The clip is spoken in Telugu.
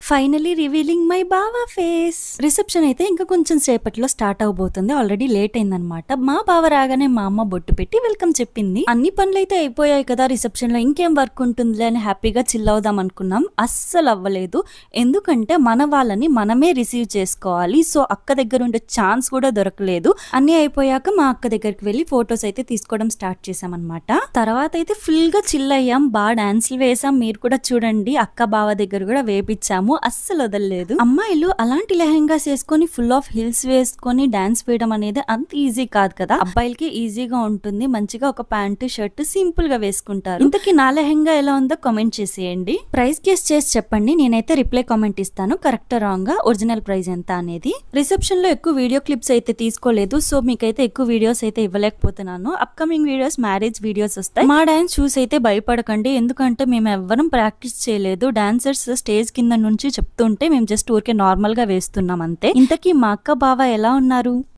ఫైనలీ రివీలింగ్ మై బావా ఫేస్. రిసెప్షన్ అయితే ఇంకా కొంచెం సేపట్లో స్టార్ట్ అవబోతుంది. ఆల్రెడీ లేట్ అయిందనమాట. మా బావ రాగానే మా అమ్మ బొట్టు పెట్టి వెల్కమ్ చెప్పింది. అన్ని పనులు అయితే అయిపోయాయి కదా రిసెప్షన్ లో, ఇంకేం వర్క్ ఉంటుందిలే అని హ్యాపీగా చిల్ అవుదాం అనుకున్నాం. అస్సలు అవ్వలేదు. ఎందుకంటే మన వాళ్ళని మనమే రిసీవ్ చేసుకోవాలి. సో అక్క దగ్గర ఉండే ఛాన్స్ కూడా దొరకలేదు. అన్ని అయిపోయాక మా అక్క దగ్గరికి వెళ్ళి ఫొటోస్ అయితే తీసుకోవడం స్టార్ట్ చేసామన్నమాట. తర్వాత అయితే ఫుల్ గా చిల్ అయ్యాం, బాగా డాన్స్లు వేసాం. మీరు కూడా చూడండి, అక్క బావ దగ్గర కూడా వేపించాము. అస్సలు వదలలేదు. అమ్మాయిలు అలాంటి లెహంగాస్ వేసుకొని ఫుల్ ఆఫ్ హిల్స్ వేసుకొని డాన్స్ వేయడం అనేది అంత ఈజీ కాదు కదా. అబ్బాయిలకి ఈజీగా ఉంటుంది. మంచిగా ఒక ప్యాంటు షర్ట్ సింపుల్ గా వేసుకుంటారు. ఇంతకీ నా లెహంగా ఎలా ఉందో కామెంట్ చేసేయండి. ప్రైస్ గెస్ చేసి చెప్పండి. నేనైతే రిప్లై కామెంట్ ఇస్తాను, కరెక్ట్ రాంగ్ గా ఒరిజినల్ ప్రైస్ ఎంత అనేది. రిసెప్షన్ లో ఎక్కువ వీడియో క్లిప్స్ అయితే తీసుకోలేదు. సో మీకైతే ఎక్కువ వీడియోస్ అయితే ఇవ్వలేకపోతున్నాను. అప్కమింగ్ వీడియోస్, మ్యారేజ్ వీడియోస్ వస్తాయి. మా డాన్స్ చూసి అయితే భయపడకండి. ఎందుకంటే మేము ఎవ్వరం ప్రాక్టీస్ చేయలేదు. డాన్సర్స్ స్టేజ్ కింద నుంచి చెప్తుంటే మేము జస్ట్ ఊరికే నార్మల్ గా వేస్తున్నాం అంతే. ఇంతకీ మా అక్క బావ ఎలా ఉన్నారు?